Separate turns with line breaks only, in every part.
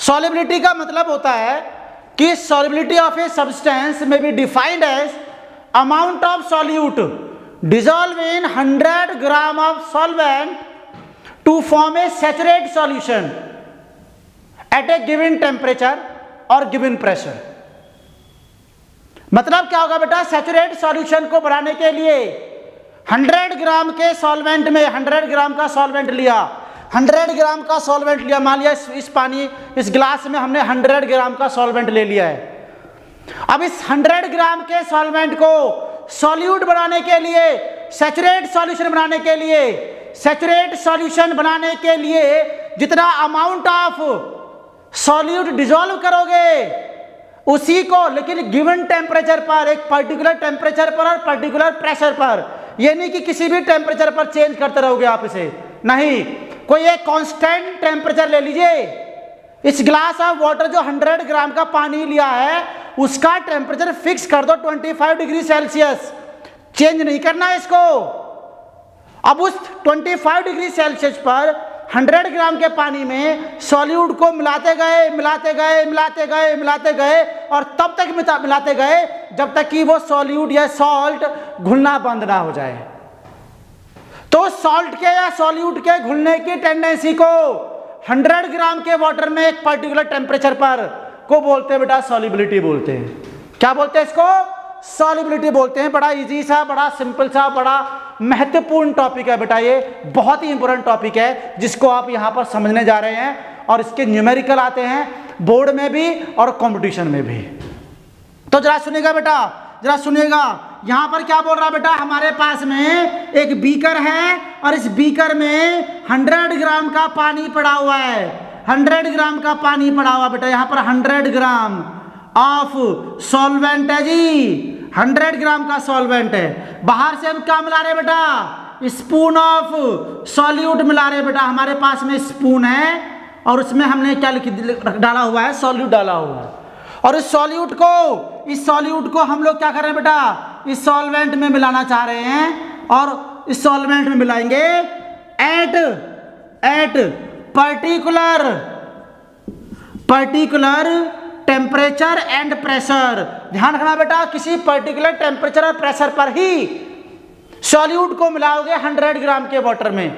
Solubility का मतलब होता है कि सॉल्युबिलिटी ऑफ ए सब्सटेंस में be defined as amount of solute dissolve in 100 gram of solvent to form a saturate solution at a given temperature और given pressure. मतलब क्या होगा बेटा, सैचुरेट सॉल्यूशन को बनाने के लिए 100 ग्राम के सॉल्वेंट में 100 ग्राम का सॉल्वेंट लिया, 100 ग्राम का सॉल्वेंट लिया, मान लिया इस पानी इस ग्लास में हमने 100 ग्राम का सॉल्वेंट ले लिया है। अब इस 100 ग्राम के सॉल्वेंट को सॉल्यूट बनाने के लिए, सैचुरेट सॉल्यूशन बनाने के लिए, सैचुरेट सॉल्यूशन बनाने के लिए जितना अमाउंट ऑफ सॉल्यूट डिसॉल्व करोगे उसी को, लेकिन गिवन टेम्परेचर पर, एक पर्टिकुलर टेम्परेचर पर और पर्टिकुलर प्रेशर पर, ये नहीं कि किसी भी टेम्परेचर पर चेंज करते रहोगे आप इसे, नहीं, कोई एक कांस्टेंट टेम्परेचर ले लीजिए। इस ग्लास ऑफ वाटर जो 100 ग्राम का पानी लिया है उसका टेम्परेचर फिक्स कर दो 25 डिग्री सेल्सियस, चेंज नहीं करना है इसको। अब उस 25 डिग्री सेल्सियस पर 100 ग्राम के पानी में सॉल्यूट को मिलाते गए मिलाते गए मिलाते गए मिलाते गए और तब तक मिलाते गए जब तक कि वो सॉल्यूट या सॉल्ट घुलना बंद ना हो जाए। तो सॉल्ट के या सॉल्यूट के घुलने की टेंडेंसी को 100 ग्राम के वाटर में एक पर्टिकुलर टेम्परेचर पर को बोलते हैं बेटा सॉल्युबिलिटी बोलते हैं। क्या बोलते हैं इसको? सॉल्युबिलिटी बोलते हैं। बड़ा इजी सा, बड़ा सिंपल सा, बड़ा महत्वपूर्ण टॉपिक है बेटा, ये बहुत ही इंपॉर्टेंट टॉपिक है जिसको आप यहाँ पर समझने जा रहे हैं और इसके न्यूमेरिकल आते हैं बोर्ड में भी और कंपटीशन में भी। तो जरा सुनिएगा बेटा, जरा सुनिएगा, यहाँ पर क्या बोल रहा बेटा, हमारे पास में एक बीकर है और इस बीकर में 100 ग्राम का पानी पड़ा हुआ है, 100 ग्राम का पानी पड़ा हुआ बेटा, यहाँ पर 100 ग्राम ऑफ सॉल्वेंट है जी, 100 ग्राम का सॉल्वेंट है। बाहर से हम क्या मिला रहे बेटा, स्पून ऑफ सॉल्यूट मिला रहे बेटा। हमारे पास में स्पून है और उसमें हमने क्या डाला हुआ है, सॉल्यूट डाला हुआ है। और इस सॉल्यूट को हम लोग क्या कर रहे हैं बेटा, इस सॉल्वेंट में मिलाना चाह रहे हैं और इस सॉल्वेंट में मिलाएंगे eight particular temperature and pressure. ध्यान रखना बेटा, किसी पर्टिकुलर टेम्परेचर और प्रेशर पर ही सॉल्यूट को मिलाओगे 100 ग्राम के वाटर में।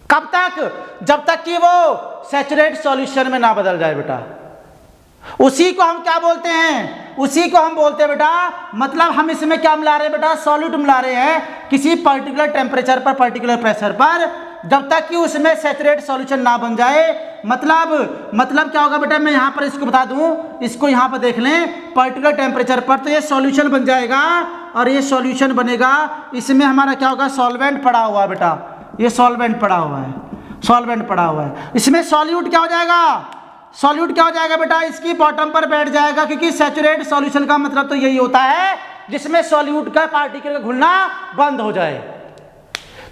कब तक? जब तक कि वो सैचुरेट सॉल्यूशन में ना बदल जाए बेटा। उसी को हम क्या बोलते हैं, उसी को हम बोलते हैं बेटा, मतलब हम इसमें क्या मिला रहे हैं बेटा, सॉल्यूट मिला रहे हैं किसी पर्टिकुलर टेम्परेचर पर, पर्टिकुलर प्रेशर पर, जब तक कि उसमें सैचुरेट सॉल्यूशन ना बन जाए। मतलब क्या होगा बेटा, मैं यहाँ पर इसको बता दूं, इसको यहाँ पर देख लें, पर्टिकुलर टेम्परेचर पर तो ये सॉल्यूशन बन जाएगा और ये सॉल्यूशन बनेगा, इसमें हमारा क्या होगा, सॉल्वेंट पड़ा हुआ है बेटा, ये सॉल्वेंट पड़ा हुआ है, सॉल्वेंट पड़ा हुआ है। इसमें सॉल्यूट क्या हो जाएगा, सॉल्यूट क्या हो जाएगा बेटा, इसकी बॉटम पर बैठ जाएगा, क्योंकि सैचुरेट सॉल्यूशन का मतलब तो यही होता है जिसमें सॉल्यूट का पार्टिकल घुलना बंद हो जाए।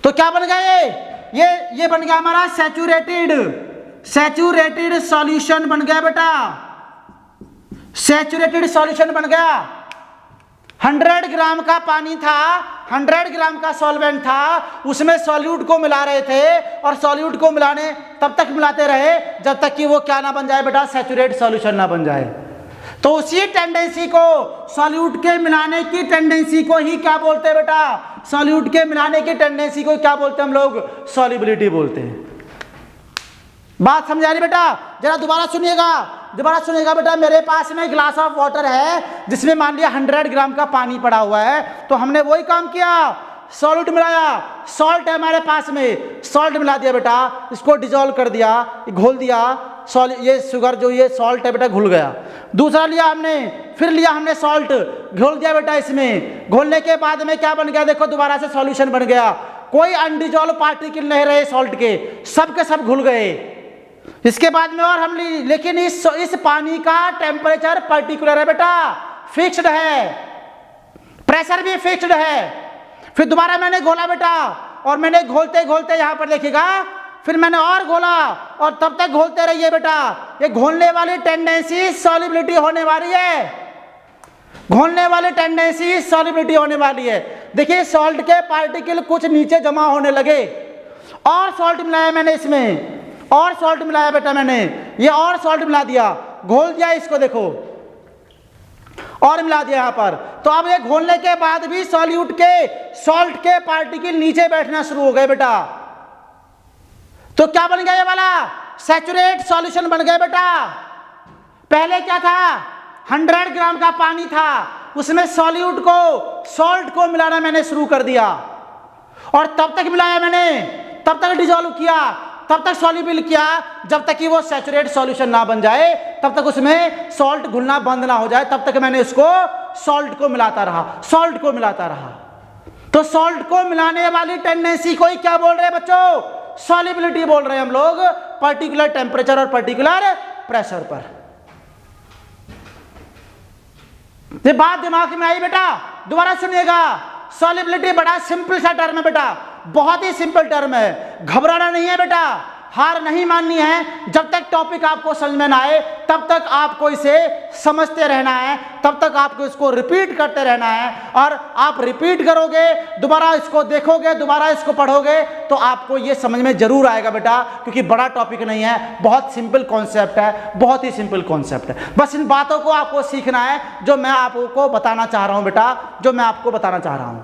तो क्या बन गया ये बन गया हमारा सैचुरेटेड सॉल्यूशन बन गया बेटा, सैचुरेटेड सॉल्यूशन बन गया। 100 ग्राम का पानी था, 100 ग्राम का सॉल्वेंट था, उसमें सॉल्यूट को मिला रहे थे और सॉल्यूट को मिलाने तब तक मिलाते रहे जब तक कि वो क्या ना बन जाए बेटा, सैचुरेट सॉल्यूशन ना बन जाए। तो उसी टेंडेंसी को, सॉल्यूट के मिलाने की टेंडेंसी को ही क्या बोलते हैं बेटा, सॉल्यूट के मिलाने की टेंडेंसी को क्या बोलते हैं हम लोग, सॉल्युबिलिटी बोलते हैं। बात समझ आ रही बेटा? जरा दोबारा सुनिएगा बेटा। मेरे पास में ग्लास ऑफ वाटर है जिसमें मान लिया 100 ग्राम का पानी पड़ा हुआ है, तो हमने वही काम किया, सॉल्यूट मिलाया, सॉल्ट है हमारे पास में, सॉल्ट मिला दिया बेटा, इसको डिजोल्व कर दिया, घोल दिया, ये शुगर जो ये सॉल्ट है बेटा घुल गया। दूसरा लिया हमने, फिर लिया हमने सॉल्ट, घोल दिया बेटा इसमें, घोलने के बाद में क्या बन गया, देखो दोबारा से सॉल्यूशन बन गया, कोई अनडिजोल्व पार्टिकल नहीं रहे सॉल्ट के, सब के सब घुल गए। इसके बाद में और हम लेकिन इस पानी का टेम्परेचर पर्टिकुलर है बेटा, फिक्स्ड है, प्रेशर भी फिक्स्ड है। फिर दोबारा मैंने घोला बेटा, और मैंने घोलते घोलते यहां पर देखिएगा, फिर मैंने और घोला और तब तक घोलते रहिए बेटा। ये घोलने वाली टेंडेंसी सॉल्युबिलिटी होने वाली है, घोलने वाली टेंडेंसी सॉल्युबिलिटी होने वाली है। देखिए सॉल्ट के पार्टिकल कुछ नीचे जमा होने लगे और सॉल्ट मिलाया मैंने इसमें, और सॉल्ट मिलाया बेटा मैंने, ये और सॉल्ट मिला दिया, घोल दिया इसको, देखो और मिला दिया यहां पर। तो अब ये घोलने के बाद भी सॉल्यूट के, सॉल्ट के पार्टिकल नीचे बैठना शुरू हो गए बेटा। तो क्या बन गया ये वाला सैचुरेट सॉल्यूशन बन गया बेटा। पहले क्या था, 100 ग्राम का पानी था, उसमें सॉल्यूट को, सॉल्ट को मिलाना मैंने शुरू कर दिया, और तब तक मिलाया मैंने, तब तक डिसॉल्व किया, तब तक सॉल्युबल किया, जब तक कि वो सैचुरेट सॉल्यूशन ना बन जाए, तब तक उसमें सॉल्ट घुलना बंद ना हो जाए, तब तक मैंने इसको सॉल्ट को मिलाता रहा, सॉल्ट को मिलाता रहा। तो सॉल्ट को मिलाने वाली टेंडेंसी को ही क्या बोल रहे हैं बच्चों, सॉल्युबिलिटी बोल रहे हैं हम लोग, पर्टिकुलर टेम्परेचर और पर्टिकुलर प्रेशर पर। ये बात दिमाग में आई बेटा, दोबारा सुनिएगा। सॉल्युबिलिटी बड़ा सिंपल सा टर्म है बेटा, बहुत ही सिंपल टर्म है, घबराना नहीं है बेटा, हार नहीं माननी है। जब तक टॉपिक आपको समझ में ना आए तब तक आपको इसे समझते रहना है, तब तक आपको इसको रिपीट करते रहना है, और आप रिपीट करोगे, दोबारा इसको देखोगे, दोबारा इसको पढ़ोगे, तो आपको ये समझ में जरूर आएगा बेटा, क्योंकि बड़ा टॉपिक नहीं है, बहुत सिंपल कॉन्सेप्ट है, बहुत ही सिंपल कॉन्सेप्ट है। बस इन बातों को आपको सीखना है जो मैं आपको बताना चाह रहा हूं बेटा, जो मैं आपको बताना चाह रहा हूं।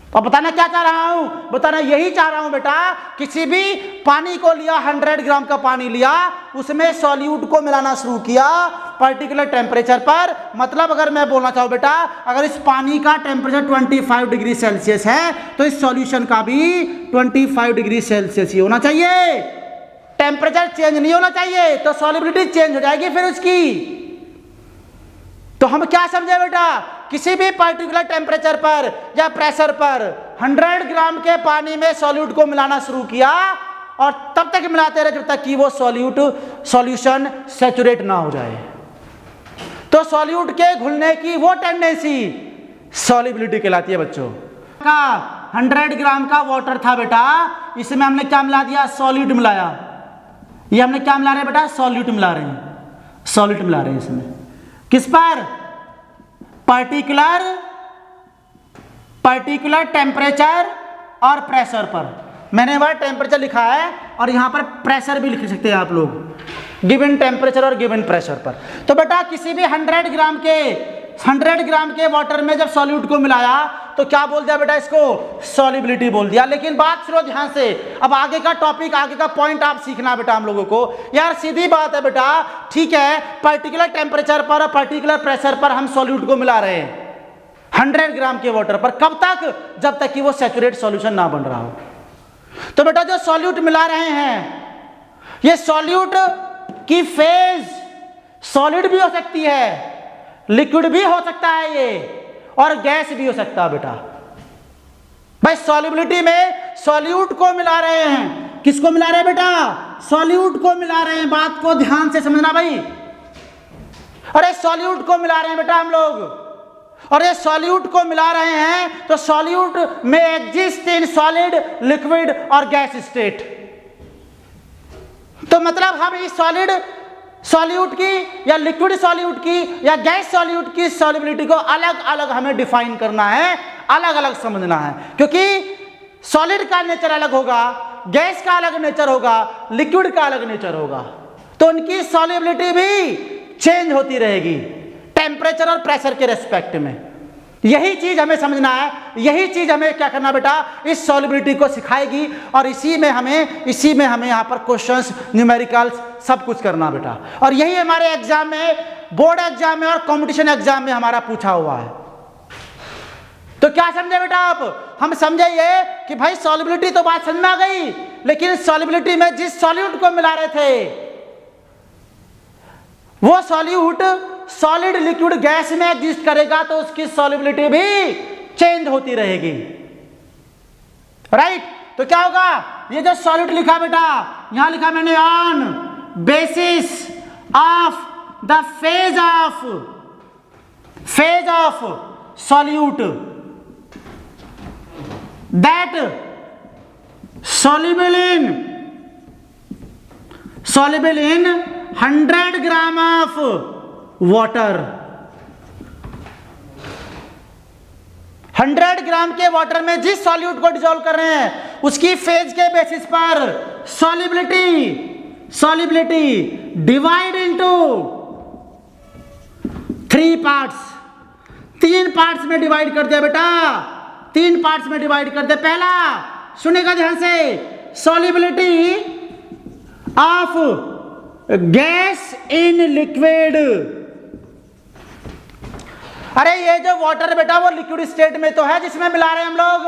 और बताना क्या चाह रहा हूं, बताना यही चाह रहा हूं बेटा, किसी भी पानी को लिया, 100 ग्राम का पानी लिया, उसमें सॉल्यूट को मिलाना शुरू किया पर्टिकुलर टेम्परेचर पर। मतलब अगर मैं बोलना चाहूं बेटा, अगर इस पानी का टेम्परेचर 25 डिग्री सेल्सियस है, तो इस सॉल्यूशन का भी 25 डिग्री सेल्सियस ही होना चाहिए, टेम्परेचर चेंज नहीं होना चाहिए, तो सॉल्युबिलिटी चेंज हो जाएगी फिर उसकी। तो हम क्या समझे बेटा, किसी भी पर्टिकुलर टेम्परेचर पर या प्रेशर पर 100 ग्राम के पानी में सॉल्यूट को मिलाना शुरू किया, और तब तक मिलाते रहे जब तक कि वो सॉल्यूशन सैचुरेट ना हो जाए। तो सॉल्यूट के घुलने की वो टेंडेंसी सॉल्युबिलिटी कहलाती है बच्चों। का 100 ग्राम का वाटर था बेटा, इसमें हमने क्या मिला दिया, सॉल्यूट मिलाया। ये हमने क्या मिला रहे हैं बेटा, सॉल्यूट मिला रहे हैं, सॉल्यूट मिला रहे हैं इसमें। किस पर, पर्टिकुलर टेम्परेचर और प्रेशर पर। मैंने वह टेम्परेचर लिखा है और यहां पर प्रेशर भी लिख सकते हैं आप लोग, गिवन टेम्परेचर और गिवन प्रेशर पर। तो बेटा किसी भी 100 ग्राम के वाटर में जब सॉल्यूट को मिलाया तो क्या बोल दिया बेटा, इसको सॉल्युबिलिटी बोल दिया। लेकिन बात सुनो ध्यान से, अब आगे का टॉपिक, आगे का पॉइंट आप सीखना बेटा हम लोगों को। यार सीधी बात है बेटा, ठीक है, पर्टिकुलर टेम्परेचर पर और पर्टिकुलर प्रेशर पर हम सॉल्यूट को मिला रहे हैं 100 ग्राम के वाटर पर। कब तक, जब तक कि वो सैचुरेट सॉल्यूशन ना बन रहा हो। तो बेटा जो सॉल्यूट मिला रहे हैं, ये सॉल्यूट की फेज सॉलिड भी हो सकती है, लिक्विड भी हो सकता है ये, और गैस भी हो सकता है बेटा। भाई सॉल्युबिलिटी में सॉल्यूट को मिला रहे हैं, किसको मिला रहे हैं बेटा, सॉल्यूट को मिला रहे हैं। बात को ध्यान से समझना भाई, अरे सॉल्यूट को मिला रहे हैं बेटा हम लोग, और ये सॉल्यूट को मिला रहे हैं तो सॉल्यूट में एग्जिस्ट इन सॉलिड, लिक्विड और गैस स्टेट। तो मतलब हम इस सॉल्यूट की या लिक्विड सॉल्यूट की या गैस सॉल्यूट की सॉल्युबिलिटी को अलग अलग हमें डिफाइन करना है, अलग अलग समझना है, क्योंकि सॉलिड का नेचर अलग होगा, गैस का अलग नेचर होगा, लिक्विड का अलग नेचर होगा, तो उनकी सॉल्युबिलिटी भी चेंज होती रहेगी टेम्परेचर और प्रेशर के रेस्पेक्ट में। यही चीज हमें समझना है, यही चीज हमें क्या करना बेटा, इस सॉल्युबिलिटी को सिखाएगी, और इसी में हमें यहाँ पर क्वेश्चंस, न्यूमेरिकल्स सब कुछ करना बेटा। और यही हमारे एग्जाम में, बोर्ड एग्जाम में और कंपटीशन एग्जाम में हमारा पूछा हुआ है। तो क्या समझे बेटा आप, हम समझे ये कि भाई सॉल्युबिलिटी तो बात समझ में आ गई, लेकिन सॉल्युबिलिटी में जिस सॉल्यूट को मिला रहे थे वो सॉल्यूट सॉलिड, लिक्विड, गैस में एग्जिस्ट करेगा, तो उसकी सॉल्युबिलिटी भी चेंज होती रहेगी, राइट। तो क्या होगा, ये जो सॉल्यूट लिखा बेटा, यहां लिखा मैंने on basis of the phase of solute that soluble in 100 gram of water. 100 ग्राम के वाटर में जिस सॉल्यूट को डिसॉल्व कर रहे हैं उसकी फेज के बेसिस पर solubility solubility divide into 3 parts, 3 parts में डिवाइड कर दिया बेटा, 3 पार्ट्स में डिवाइड कर दिया। पहला सुनेगा ध्यान से, solubility of gas in liquid. अरे ये जो वाटर बेटा वो लिक्विड स्टेट में तो है जिसमें मिला रहे हैं हम लोग,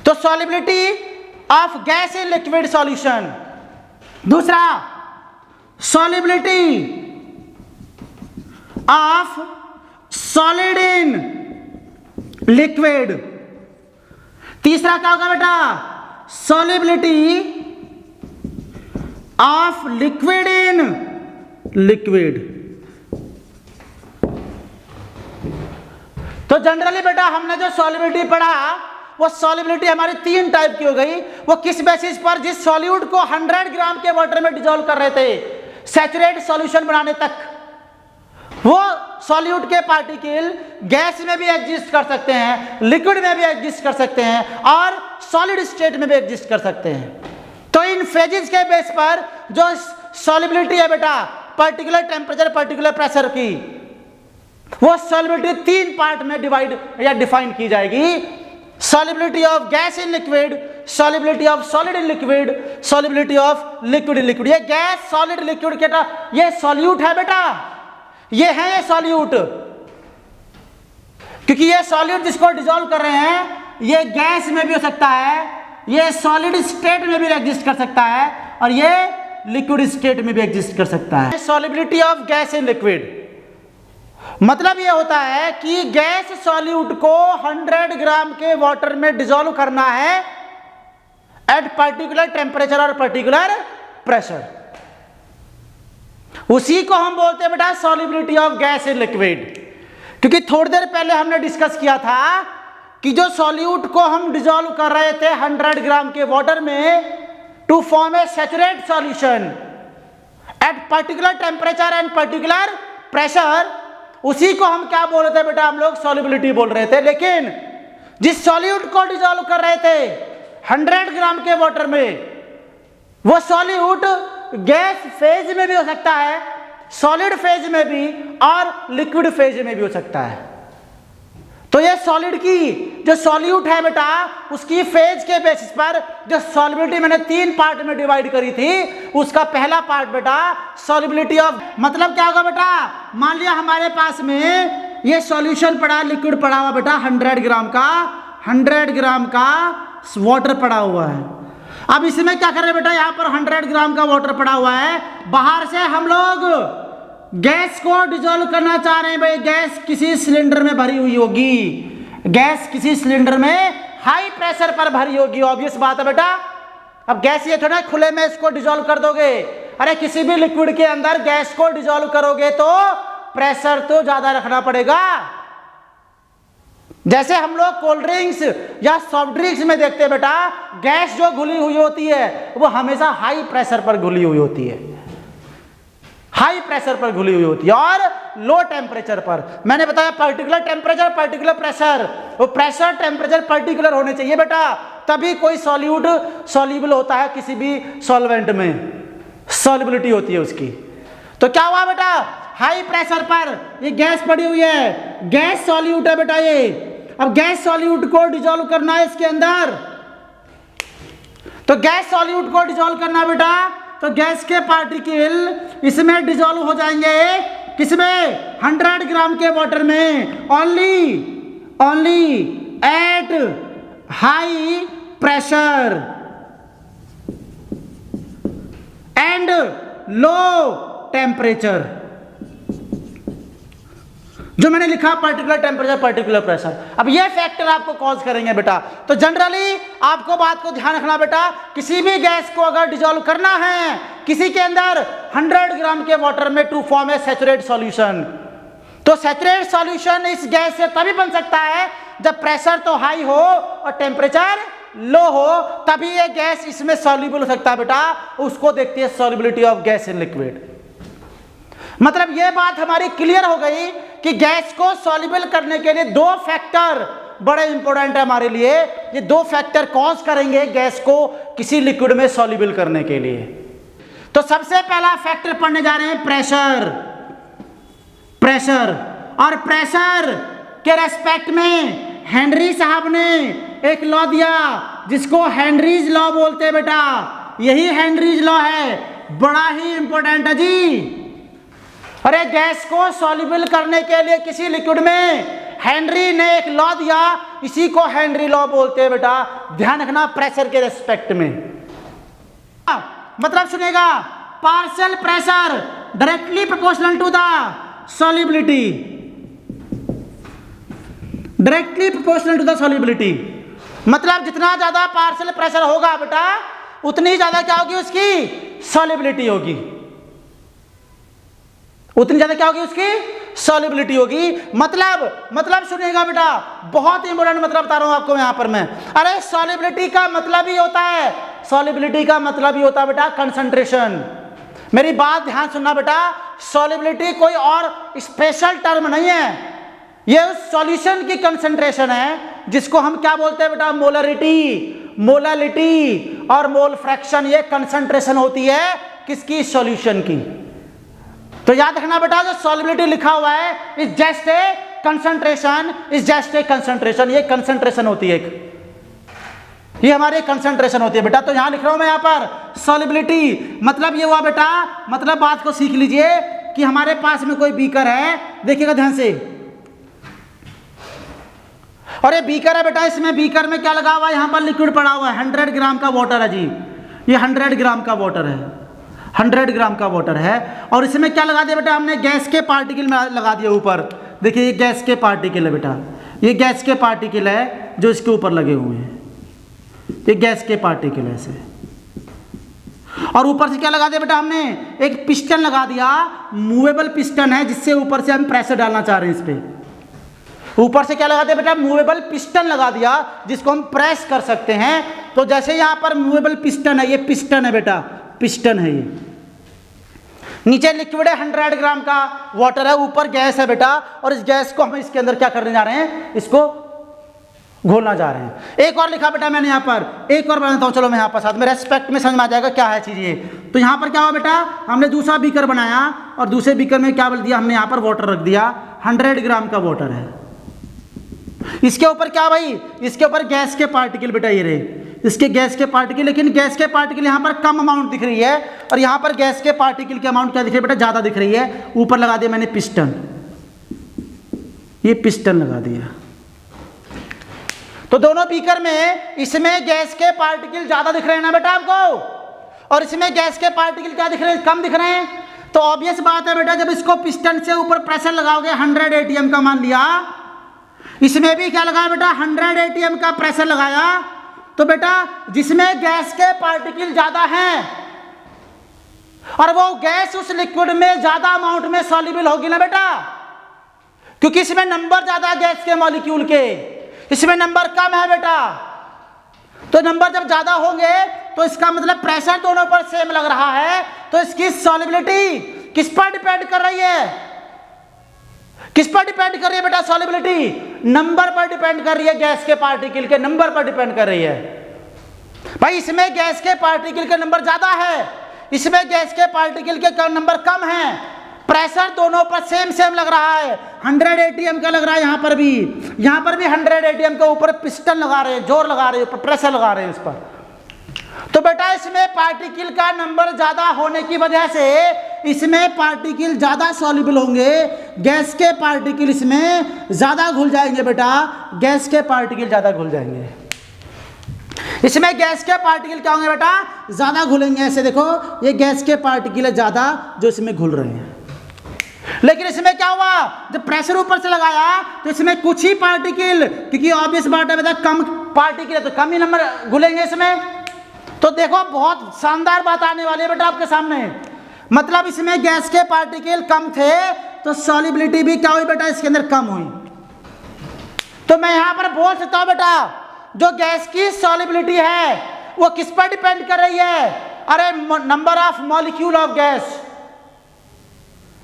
तो solubility of gas in liquid solution। दूसरा solubility of solid in liquid। तीसरा क्या होगा बेटा, solubility of liquid in liquid। तो जनरली बेटा हमने जो solubility पढ़ा वो सॉल्युबिलिटी हमारी 3 टाइप की हो गई। वो किस बेसिस पर, जिस सॉल्यूट को 100 ग्राम के वाटर में डिसॉल्व कर रहे थे सैचुरेट सॉल्यूशन बनाने तक, वो सॉल्यूट के पार्टिकल गैस में भी एग्जिस्ट कर सकते हैं, लिक्विड में भी एग्जिस्ट कर सकते हैं और सॉलिड स्टेट में भी एग्जिस्ट कर सकते हैं। तो इन फेजेस के बेस पर जो सॉल्युबिलिटी है बेटा पर्टिकुलर टेम्परेचर पर्टिकुलर प्रेशर की, वो सॉल्युबिलिटी 3 पार्ट में डिवाइड या डिफाइन की जाएगी। solubility of gas in liquid, solubility of solid in liquid, solubility of liquid in liquid। ये गैस सॉलिड लिक्विड के ये सॉल्यूट है बेटा, ये है ये सॉल्यूट, क्योंकि ये सॉल्यूट जिसको डिसॉल्व कर रहे हैं ये गैस में भी हो सकता है, ये सॉलिड स्टेट में भी एग्जिस्ट कर सकता है और ये लिक्विड स्टेट में भी एग्जिस्ट कर सकता है। solubility of gas in liquid मतलब ये होता है कि गैस सॉल्यूट को 100 ग्राम के वाटर में डिसॉल्व करना है एट पर्टिकुलर टेम्परेचर और पर्टिकुलर प्रेशर, उसी को हम बोलते हैं बेटा solubility of gas in liquid. क्योंकि थोड़ी देर पहले हमने डिस्कस किया था कि जो सॉल्यूट को हम डिसॉल्व कर रहे थे 100 ग्राम के वाटर में to form a saturate solution at particular temperature and particular pressure, उसी को हम क्या बोल रहे थे बेटा, हम लोग सॉल्युबिलिटी बोल रहे थे। लेकिन जिस सॉल्यूट को डिसॉल्व कर रहे थे 100 ग्राम के वाटर में, वो सॉल्यूट गैस फेज में भी हो सकता है, सॉलिड फेज में भी और लिक्विड फेज में भी हो सकता है। तो ये सॉलिड की जो सॉल्यूट है बेटा उसकी फेज के बेसिस पर जो सॉल्युबिलिटी मैंने 3 पार्ट में डिवाइड करी थी, उसका पहला पार्ट बेटा सॉल्युबिलिटी ऑफ, मतलब क्या होगा बेटा, मान लिया हमारे पास में ये सॉल्यूशन पड़ा, लिक्विड पड़ा हुआ बेटा 100 ग्राम का वाटर पड़ा हुआ है। अब इसमें क्या कर रहे बेटा, यहाँ पर 100 ग्राम का वाटर पड़ा हुआ है, बाहर से हम लोग गैस को डिसॉल्व करना चाह रहे हैं। भाई गैस किसी सिलेंडर में भरी हुई होगी, गैस किसी सिलेंडर में हाई प्रेशर पर भरी होगी, ऑब्वियस बात है बेटा। अब गैस ये थोड़ा खुले में इसको डिसॉल्व कर दोगे, अरे किसी भी लिक्विड के अंदर गैस को डिसॉल्व करोगे तो प्रेशर तो ज्यादा रखना पड़ेगा। जैसे हम लोग कोल्ड ड्रिंक्स या सॉफ्ट ड्रिंक्स में देखते हैं बेटा, गैस जो घुली हुई होती है वो हमेशा हाई प्रेशर पर घुली हुई होती है, हाई प्रेशर पर घुली हुई होती है और लो टेम्परेचर पर। मैंने बताया पर्टिकुलर टेम्परेचर पर्टिकुलर प्रेशर, वो प्रेशर टेम्परेचर पर्टिकुलर होने चाहिए बेटा, तभी कोई सॉल्यूट सॉल्युबल होता है किसी भी सॉल्वेंट में, सॉल्युबिलिटी होती है उसकी। तो क्या हुआ बेटा, हाई प्रेशर पर ये गैस पड़ी हुई है, गैस सॉल्यूट है बेटा ये। अब गैस सॉल्यूट को डिसॉल्व करना है इसके अंदर, तो गैस सॉल्यूट को डिसॉल्व करना बेटा, तो गैस के पार्टिकल इसमें डिसॉल्व हो जाएंगे, किसमें, 100 ग्राम के वाटर में, only at high pressure and low temperature. जो मैंने लिखा पर्टिकुलर टेम्परेचर पर्टिकुलर प्रेशर, अब ये फैक्टर आपको कॉज करेंगे बेटा। तो जनरली आपको बात को ध्यान रखना बेटा, किसी भी गैस को अगर डिसॉल्व करना है किसी के अंदर 100 ग्राम के वाटर में to form a saturate solution, तो सैचुरेट सॉल्यूशन इस गैस से तभी बन सकता है जब प्रेशर तो हाई हो और टेम्परेचर लो हो, तभी ये गैस इसमें सॉल्युबल हो सकता है बेटा। उसको देखते हैं solubility of gas in liquid. मतलब ये बात हमारी क्लियर हो गई कि गैस को सॉल्युबल करने के लिए 2 फैक्टर बड़े इंपॉर्टेंट है हमारे लिए। ये दो फैक्टर कॉज करेंगे गैस को किसी लिक्विड में सॉल्युबल करने के लिए। तो सबसे पहला फैक्टर पढ़ने जा रहे हैं प्रेशर। प्रेशर और प्रेशर के रेस्पेक्ट में हेनरी साहब ने एक लॉ दिया जिसको हेनरीज लॉ बोलते हैं बेटा। यही हेनरीज लॉ है, बड़ा ही इंपॉर्टेंट है जी। अरे गैस को सॉल्युबल करने के लिए किसी लिक्विड में हेनरी ने एक लॉ दिया, इसी को हेनरी लॉ बोलते हैं बेटा। ध्यान रखना प्रेशर के रेस्पेक्ट में। मतलब सुनेगा, partial pressure directly proportional to the solubility, directly proportional to the solubility. मतलब जितना ज्यादा पार्शियल प्रेशर होगा बेटा उतनी ज्यादा क्या होगी उसकी सॉल्युबिलिटी होगी, उतनी ज्यादा क्या होगी उसकी सॉल्युबिलिटी होगी। मतलब सुनिएगा बेटा, बहुत इंपॉर्टेंट मतलब बता रहा हूं आपको यहां पर मैं। अरे सॉल्युबिलिटी का मतलब ही होता है, सॉल्युबिलिटी का मतलब ही होता है बेटा कंसंट्रेशन। मेरी बात ध्यान सुनना बेटा, सॉल्युबिलिटी कोई और स्पेशल टर्म नहीं है, ये उस सॉल्यूशन की कंसंट्रेशन है जिसको हम क्या बोलते हैं बेटा, मोलरिटी, मोलालिटी और मोल फ्रैक्शन। ये कंसंट्रेशन होती है किसकी, सॉल्यूशन की। तो याद रखना बेटा, जो सॉल्युबिलिटी लिखा हुआ है is just a concentration, is just a concentration. ये कंसंट्रेशन होती है, ये हमारी कंसंट्रेशन होती है बेटा। तो यहां लिख रहा हूं मैं यहां पर सॉल्युबिलिटी, मतलब ये हुआ बेटा, मतलब बात को सीख लीजिए कि हमारे पास में कोई बीकर है, देखिएगा ध्यान से। और ये बीकर है बेटा, इसमें बीकर में क्या लगा हुआ है, यहां पर लिक्विड पड़ा हुआ है, 100 ग्राम का वाटर है जी। ये 100 ग्राम का वाटर है, 100 ग्राम का वाटर है। और इसमें क्या लगा दिया बेटा हमने, गैस के पार्टिकल में लगा दिया ऊपर। देखिए ये गैस के पार्टिकल है बेटा, ये गैस के पार्टिकल है जो इसके ऊपर लगे हुए हैं, ये गैस के पार्टिकल है ऐसे। और ऊपर से क्या लगा दिया बेटा हमने, एक पिस्टन लगा दिया, मूवेबल पिस्टन है जिससे ऊपर से हम प्रेशर डालना चाह रहे हैं इस पे। ऊपर से क्या लगा दिया बेटा, मूवेबल पिस्टन लगा दिया जिसको हम प्रेस कर सकते हैं। तो जैसे यहां पर मूवेबल पिस्टन है, ये पिस्टन है बेटा, पिस्टन है ये। नीचे लिक्विड है, 100 ग्राम का वाटर है, ऊपर गैस है बेटा। और इस गैस को हम इसके अंदर क्या करने जा रहे हैं, इसको घोलना जा रहे हैं। एक और लिखा बेटा मैंने यहाँ पर, एक और बनाता हूँ, चलो मैं यहाँ पर साथ में रेस्पेक्ट में समझ में आ जाएगा क्या है चीज़ ये। तो यहाँ पर क्या हुआ बेटा, हमने दूसरा बीकर बनाया और दूसरे बीकर में क्या बोल दिया हमने, यहाँ पर वाटर रख दिया, 100 ग्राम का वाटर है। इसके ऊपर क्या भाई, इसके ऊपर गैस के पार्टिकल बेटा, ये रहे इसके गैस के पार्टिकल। लेकिन गैस के पार्टिकल यहाँ पर कम अमाउंट दिख रही है और यहाँ पर गैस के पार्टिकल की अमाउंट क्या दिख रही है बेटा, ज़्यादा दिख रही है। ऊपर लगा दिया मैंने पिस्टन, ये पिस्टन लगा दिया। तो दोनों बीकर में इसमें गैस के पार्टिकल ज़्यादा दिख रहे हैं ना बेटा आपको, और इसमें गैस के पार्टिकल क्या दिख रहे हैं, कम दिख रहे हैं। तो ऑब्वियस बात है बेटा, जब इसको पिस्टन से ऊपर प्रेशर लगाओगे, 100 ATM का मान लिया, इसमें भी क्या लगाया बेटा, 100 ATM का प्रेशर लगाया। तो बेटा जिसमें गैस के पार्टिकल ज्यादा हैं और वो गैस उस लिक्विड में ज्यादा अमाउंट में सॉल्युबल होगी ना बेटा, क्योंकि इसमें नंबर ज्यादा है गैस के मॉलिक्यूल के, इसमें नंबर कम है बेटा। तो नंबर जब ज्यादा होंगे तो इसका मतलब प्रेशर दोनों पर सेम लग रहा है, तो इसकी सॉल्युबिलिटी किस पर डिपेंड कर रही है, किस पर डिपेंड कर रही है बेटा, सॉल्युबिलिटी नंबर पर डिपेंड कर रही है, गैस के पार्टिकल के नंबर पर डिपेंड कर रही है। भाई इसमें गैस के पार्टिकल के नंबर ज्यादा है, इसमें गैस के पार्टिकल के नंबर कम है, प्रेशर दोनों पर सेम सेम लग रहा है, 100 ATM का लग रहा है। यहां पर भी 100 ATM के ऊपर पिस्टन लगा रहे हैं, जोर लगा रहे हैं, प्रेशर लगा रहे हैं इस पर। तो बेटा इसमें पार्टिकल का नंबर ज्यादा होने की वजह से इसमें पार्टिकल ज्यादा सॉल्युबल होंगे, गैस के पार्टिकल इसमें ज्यादा घुल जाएंगे बेटा, गैस के पार्टिकल ज्यादा घुल जाएंगे। इसमें गैस के पार्टिकल क्या होंगे बेटा, ज्यादा घुलेंगे। ऐसे देखो ये गैस के पार्टिकल है ज्यादा जो इसमें घुल रहे हैं। लेकिन इसमें क्या हुआ, जब प्रेशर ऊपर से लगाया तो इसमें कुछ ही पार्टिकल, क्योंकि ऑब्वियस बात है बेटा कम पार्टिकल है तो कम ही नंबर घुलेंगे इसमें। तो देखो बहुत शानदार बात आने वाली है बेटा आपके सामने, मतलब इसमें गैस के पार्टिकल कम थे तो सॉल्युबिलिटी भी क्या हुई बेटा, इसके अंदर कम हुई। तो मैं यहां पर बोल सकता हूं बेटा जो गैस की सॉल्युबिलिटी है वो किस पर डिपेंड कर रही है, अरे number of molecule of gas,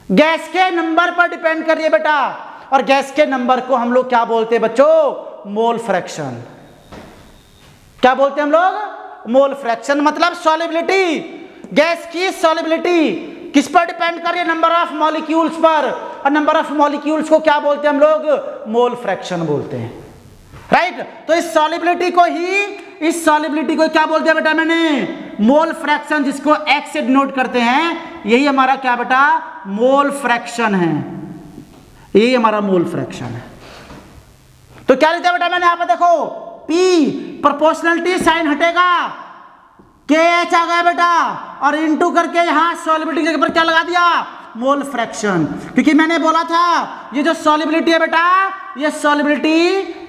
gas के नंबर पर डिपेंड कर रही है बेटा। और गैस के नंबर को हम लोग क्या बोलते हैं बच्चों, मोल फ्रैक्शन। क्या बोलते हैं हम लोग? Mole fraction. मतलब सॉल्युबिलिटी, गैस की सॉल्युबिलिटी किस पर डिपेंड कर रही है? नंबर ऑफ मॉलिक्यूल्स पर। और नंबर ऑफ मॉलिक्यूल्स को क्या बोलते हैं हम लोग? मोल फ्रैक्शन बोलते हैं, राइट। तो इस सॉल्युबिलिटी को क्या बोलते हैं बेटा? मैंने मोल फ्रैक्शन, जिसको एक्स से डिनोट करते हैं, यही हमारा क्या बेटा? मोल फ्रैक्शन है। यही हमारा मोल फ्रैक्शन है। तो क्या लिखा बेटा मैंने? यहां पर देखो, P प्रोपोर्शनलिटी साइन हटेगा, KH आ गया बेटा, और इनटू करके यहां सॉल्युबिलिटी के ऊपर क्या लगा दिया? Mole fraction. क्योंकि मैंने बोला था ये जो सॉल्युबिलिटी है बेटा, ये सॉल्युबिलिटी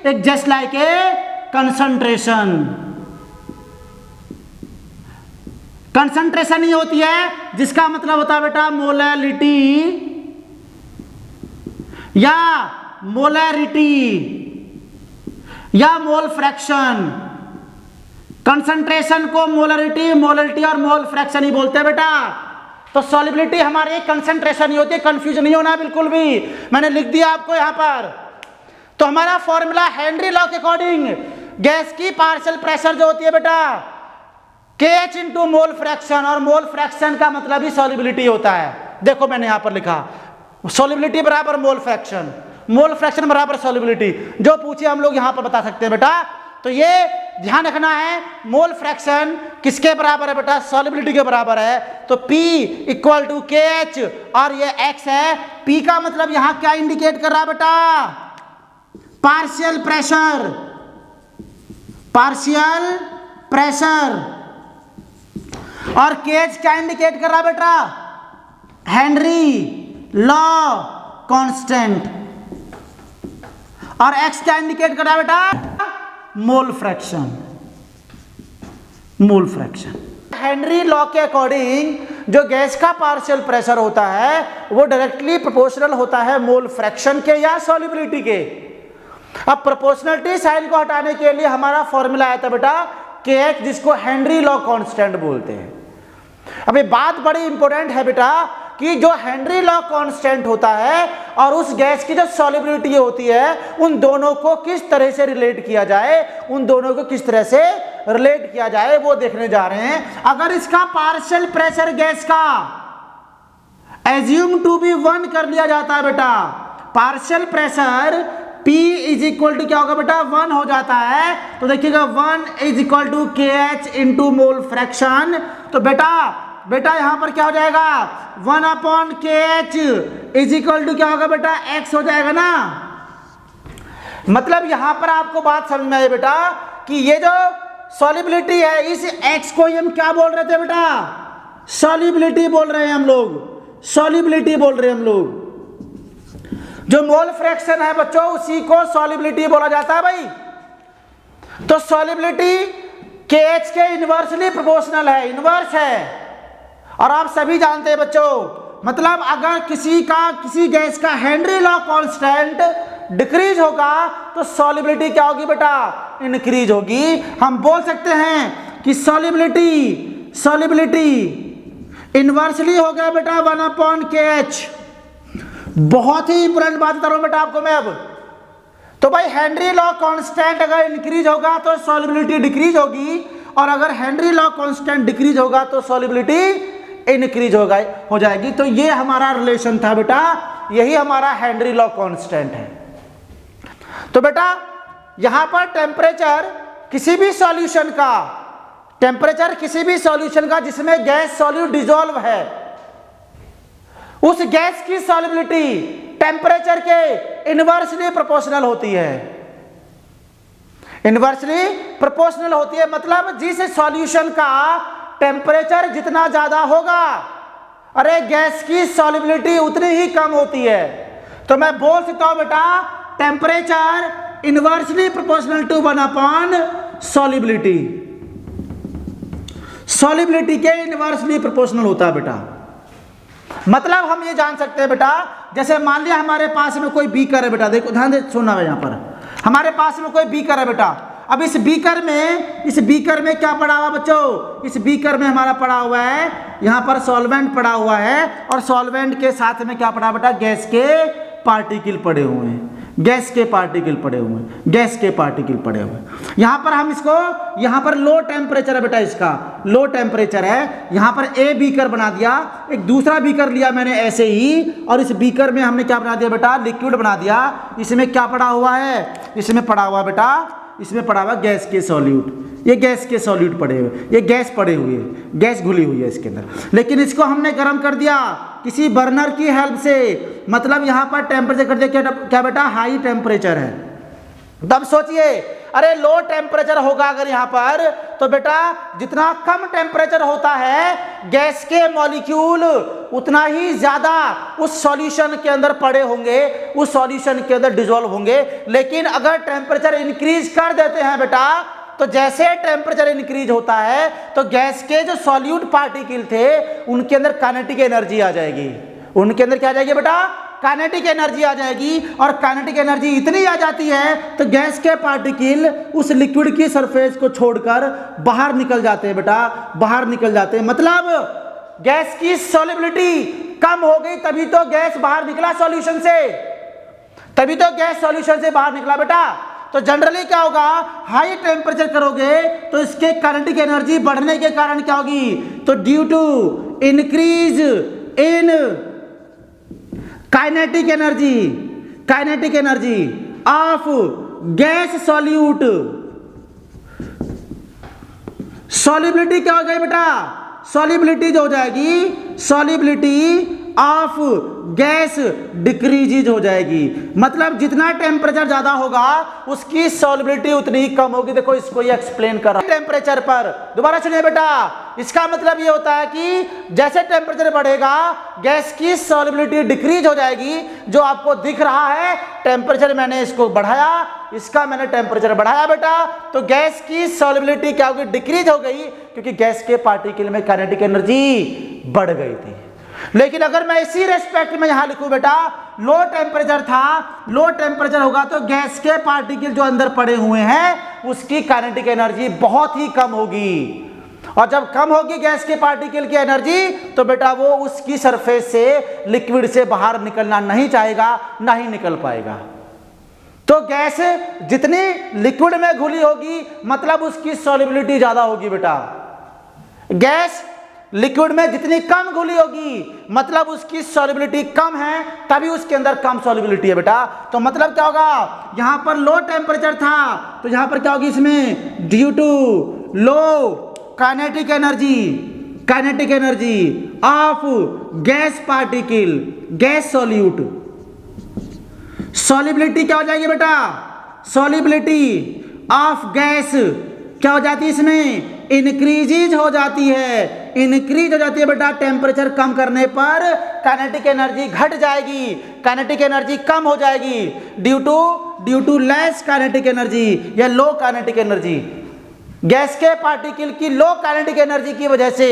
एक just like a concentration. Concentration ही होती है, जिसका मतलब होता है बेटा मोलैलिटी या मोलैरिटी या मोल फ्रैक्शन। कंसंट्रेशन को मोलैरिटी और मोल फ्रैक्शन ही बोलते हैं बेटा। तो सॉल्युबिलिटी हमारी कंसंट्रेशन ही होती है, कंफ्यूजन नहीं होना बिल्कुल भी, मैंने लिख दिया आपको यहां पर। तो हमारा फॉर्मूला हेनरी लॉ के अकॉर्डिंग गैस की पार्शियल प्रेशर जो होती है बेटा, KH इंटू मोल फ्रैक्शन, और मोल फ्रैक्शन का मतलब ही सॉल्युबिलिटी होता है। देखो मैंने यहां पर लिखा सॉल्युबिलिटी बराबर मोल फ्रैक्शन, मोल फ्रैक्शन बराबर सॉल्युबिलिटी। जो पूछे हम लोग यहां पर बता सकते हैं बेटा। तो ये ध्यान रखना है, मोल फ्रैक्शन किसके बराबर है बेटा? सॉल्युबिलिटी के बराबर है। तो P इक्वल टू KH और ये X है। P का मतलब यहां क्या इंडिकेट कर रहा है बेटा? Partial pressure, partial pressure. और KH क्या इंडिकेट कर रहा है बेटा? Henry law constant. और X क्या इंडिकेट कर रहा है बेटा? Mole fraction, mole fraction. Henry law के अकॉर्डिंग जो गैस का पार्शियल प्रेशर होता है वो डायरेक्टली प्रोपोर्शनल होता है मोल फ्रैक्शन के या सॉल्युबिलिटी के। अब प्रोपोर्शनलिटी साइन को हटाने के लिए हमारा फॉर्मूला आया था बेटा KH, जिसको हेनरी लॉ कांस्टेंट बोलते हैं। अब ये बात बड़ी इंपॉर्टेंट है बेटा कि जो हेनरी लॉ कांस्टेंट होता है और उस गैस की जो सॉल्युबिलिटी होती है, उन दोनों को किस तरह से रिलेट किया जाए, उन दोनों को किस तरह से रिलेट किया जाए वो देखने जा रहे हैं। अगर इसका पार्शियल प्रेशर गैस का एज्यूम टू बी 1 कर लिया जाता है बेटा, partial pressure P is equal to क्या होगा बेटा? 1 हो जाता है। तो देखिएगा 1 is equal to KH into mole fraction. तो बेटा यहां पर क्या हो जाएगा? 1 upon KH is equal to क्या होगा बेटा? X हो जाएगा ना। मतलब यहां पर आपको बात समझ में आई बेटा कि ये जो सॉल्युबिलिटी है, इस X को हम क्या बोल रहे थे बेटा? सॉल्युबिलिटी बोल रहे हैं हम लोग, सॉल्युबिलिटी बोल रहे हैं हम लोग। जो मोल फ्रैक्शन है बच्चों, उसी को सॉल्युबिलिटी बोला जाता है भाई। तो सॉल्युबिलिटी KH के इनवर्सली प्रोपोर्शनल है, इनवर्स है। और आप सभी जानते हैं बच्चों, मतलब अगर किसी गैस का हेनरी लॉ कांस्टेंट डिक्रीज होगा तो सॉल्युबिलिटी क्या होगी बेटा? इंक्रीज होगी। हम बोल सकते हैं कि सॉल्युबिलिटी इनवर्सली हो गया बेटा 1 अपॉन KH। बहुत ही इंपॉर्टेंट बात बता रहा हूं बेटा आपको मैं अब। तो भाई हेनरी लॉ कांस्टेंट अगर इंक्रीज होगा तो सॉल्युबिलिटी डिक्रीज होगी, और अगर हेनरी लॉ कांस्टेंट डिक्रीज होगा तो सॉल्युबिलिटी इंक्रीज हो जाएगी। तो ये हमारा रिलेशन था बेटा, यही हमारा हेनरी लॉ कांस्टेंट है। तो बेटा यहां पर टेम्परेचर किसी भी सॉल्यूशन का जिसमें गैस सॉल्यूट डिसॉल्व है, उस गैस की सॉल्युबिलिटी टेम्परेचर के इनवर्सली प्रोपोर्शनल होती है। इनवर्सली प्रोपोर्शनल होती है मतलब जिस सॉल्यूशन का टेम्परेचर जितना ज्यादा होगा, अरे गैस की सॉल्युबिलिटी उतनी ही कम होती है। तो मैं बोल सकता हूं बेटा temperature inversely proportional to 1 upon solubility. Solubility के इनवर्सली प्रोपोर्शनल होता है बेटा। मतलब हम ये जान सकते हैं बेटा, जैसे मान लिया हमारे पास में कोई बीकर है बेटा, देखो ध्यान से सुनना है यहां पर। हमारे पास में कोई बीकर है बेटा। अब इस बीकर में क्या पड़ा हुआ बच्चों? इस बीकर में हमारा पड़ा हुआ है, यहां पर सॉल्वेंट पड़ा हुआ है, और सॉल्वेंट के साथ में क्या पड़ा बेटा? गैस के पार्टिकल पड़े हुए हैं। गैस के पार्टिकल पड़े हुए हैं, गैस के पार्टिकल पड़े हुए हैं। यहाँ पर हम इसको, यहाँ पर लो टेम्परेचर है बेटा, इसका लो टेम्परेचर है। यहाँ पर ए बीकर बना दिया, एक दूसरा बीकर लिया मैंने ऐसे ही, और इस बीकर में हमने क्या बना दिया बेटा, लिक्विड बना दिया। इसमें क्या पड़ा हुआ है, इसमें पड़ा हुआ बेटा, इसमें पड़ा हुआ गैस के सॉल्यूट, ये गैस के सॉल्यूट पड़े हुए, ये गैस पड़े हुए हैं, गैस घुली हुई है इसके अंदर। लेकिन इसको हमने गर्म कर दिया किसी बर्नर की हेल्प से, मतलब यहाँ पर टेम्परेचर कर दिया क्या बेटा, हाई टेम्परेचर है। तब सोचिए, अरे लो टेम्परेचर होगा अगर यहाँ पर, तो बेटा जितना कम टेम्परेचर होता है गैस के मॉलिक्यूल उतना ही ज्यादा उस सॉल्यूशन के अंदर पड़े होंगे, उस सॉल्यूशन के अंदर डिसॉल्व होंगे। लेकिन अगर टेम्परेचर इंक्रीज कर देते हैं बेटा, तो जैसे टेम्परेचर इंक्रीज होता है तो गैस के जो सॉल्यूट पार्टिकल थे उनके अंदर काइनेटिक एनर्जी आ जाएगी। उनके अंदर क्या आ जाएगी बेटा, काइनेटिक एनर्जी आ जाएगी। और काइनेटिक एनर्जी इतनी आ जाती है तो गैस के पार्टिकल उस लिक्विड की सरफेस को छोड़कर बाहर निकल जाते हैं बेटा, बाहर निकल जाते हैं। मतलब गैस की सॉल्युबिलिटी कम हो गई, तभी तो गैस बाहर निकला सॉल्यूशन से, तभी तो गैस सॉल्यूशन से बाहर निकला बेटा। तो जनरली क्या होगा, हाई टेम्परेचर करोगे तो इसके काइनेटिक एनर्जी बढ़ने के कारण क्या होगी, तो due to increase in kinetic energy of gas solute, solubility क्या हो गई बेटा, सॉल्युबिलिटी जो हो जाएगी, सॉल्युबिलिटी ऑफ गैस डिक्रीज हो जाएगी। मतलब जितना टेम्परेचर ज्यादा होगा उसकी सॉल्युबिलिटी उतनी ही कम होगी। देखो इसको ये एक्सप्लेन कर रहा है टेम्परेचर पर। दोबारा सुनिए बेटा, इसका मतलब ये होता है कि जैसे टेम्परेचर बढ़ेगा गैस की सॉल्युबिलिटी डिक्रीज हो जाएगी। जो आपको दिख रहा है टेम्परेचर मैंने इसको बढ़ाया, इसका मैंने टेम्परेचर बढ़ाया बेटा, तो गैस की सॉल्युबिलिटी क्या होगी, डिक्रीज हो गई, क्योंकि गैस के पार्टिकल में काइनेटिक एनर्जी बढ़ गई थी। लेकिन अगर मैं इसी रेस्पेक्ट में यहां लिखूं बेटा, लो टेम्परेचर था, लो टेम्परेचर होगा तो गैस के पार्टिकल जो अंदर पड़े हुए हैं उसकी काइनेटिक एनर्जी बहुत ही कम होगी। और जब कम होगी गैस के पार्टिकल की एनर्जी तो बेटा वो उसकी सरफेस से, लिक्विड से बाहर निकलना नहीं चाहेगा, नहीं निकल पाएगा। तो गैस जितनी लिक्विड में घुली होगी मतलब उसकी सॉल्युबिलिटी ज्यादा होगी बेटा। गैस लिक्विड में जितनी कम घुली होगी मतलब उसकी सॉल्युबिलिटी कम है, तभी उसके अंदर कम सॉल्युबिलिटी है बेटा। तो मतलब क्या होगा, यहां पर लो टेम्परेचर था तो यहां पर क्या होगी, इसमें due to low kinetic energy of gas particle, gas solute, solubility क्या हो जाएगी बेटा, सॉल्युबिलिटी ऑफ गैस क्या हो जाती है, इसमें इंक्रीज हो जाती है, इंक्रीज हो जाती है बेटा। टेम्परेचर कम करने पर काइनेटिक एनर्जी घट जाएगी, काइनेटिक एनर्जी कम हो जाएगी due to less kinetic energy या लो काइनेटिक एनर्जी। गैस के पार्टिकल की लो काइनेटिक एनर्जी की वजह से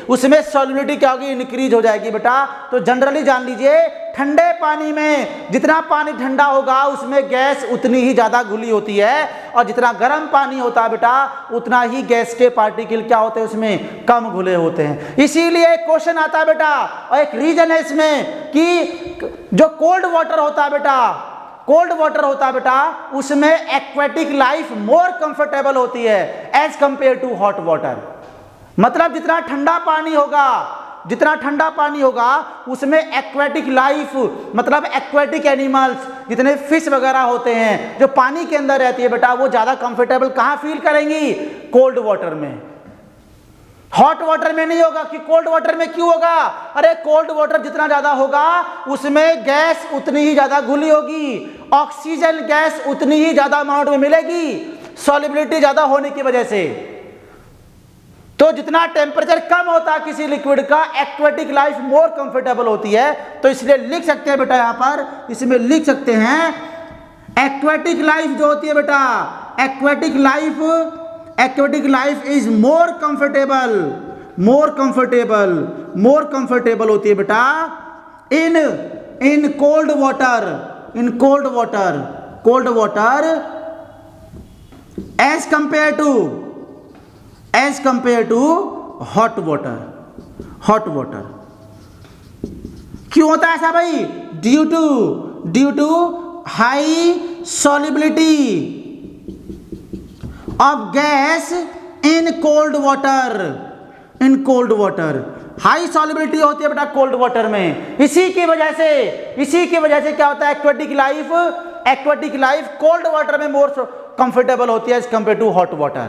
उसमें सॉल्युबिलिटी क्या होगी, इंक्रीज हो जाएगी बेटा। तो जनरली जान लीजिए, ठंडे पानी में जितना पानी ठंडा होगा उसमें गैस उतनी ही ज्यादा घुली होती है, और जितना गर्म पानी होता है बेटा उतना ही गैस के पार्टिकल क्या होते हैं, उसमें कम घुले होते हैं। इसीलिए एक क्वेश्चन आता है बेटा, और एक रीजन है इसमें कि जो कोल्ड वाटर होता है बेटा, कोल्ड वाटर होता है बेटा, उसमें एक्वेटिक लाइफ मोर कंफर्टेबल होती है as compare to hot water. मतलब जितना ठंडा पानी होगा, जितना ठंडा पानी होगा उसमें एक्वेटिक लाइफ मतलब एक्वेटिक एनिमल्स, जितने फिश वगैरह होते हैं जो पानी के अंदर रहती है बेटा, वो ज्यादा कंफर्टेबल कहां फील करेंगी, कोल्ड वाटर में। हॉट वाटर में नहीं होगा। कि कोल्ड वाटर में क्यों होगा, अरे कोल्ड वाटर जितना ज्यादा होगा उसमें गैस उतनी ही ज्यादा घुली होगी, ऑक्सीजन गैस उतनी ही ज्यादा अमाउंट में मिलेगी, सॉल्युबिलिटी ज्यादा होने की वजह से। तो जितना टेम्परेचर कम होता है किसी लिक्विड का, एक्वेटिक लाइफ मोर कंफर्टेबल होती है। तो इसलिए लिख सकते हैं बेटा, यहां पर इसमें लिख सकते हैं एक्वेटिक लाइफ जो होती है बेटा, aquatic life is more comfortable होती है बेटा in cold water as compare to hot water. क्यों होता है ऐसा भाई, due to high solubility of gas in cold water, in cold water. High solubility होती है बेटा कोल्ड वाटर में। इसी की वजह से क्या होता है, एक्वेटिक लाइफ कोल्ड वाटर में मोर कंफर्टेबल होती है as compare to hot water.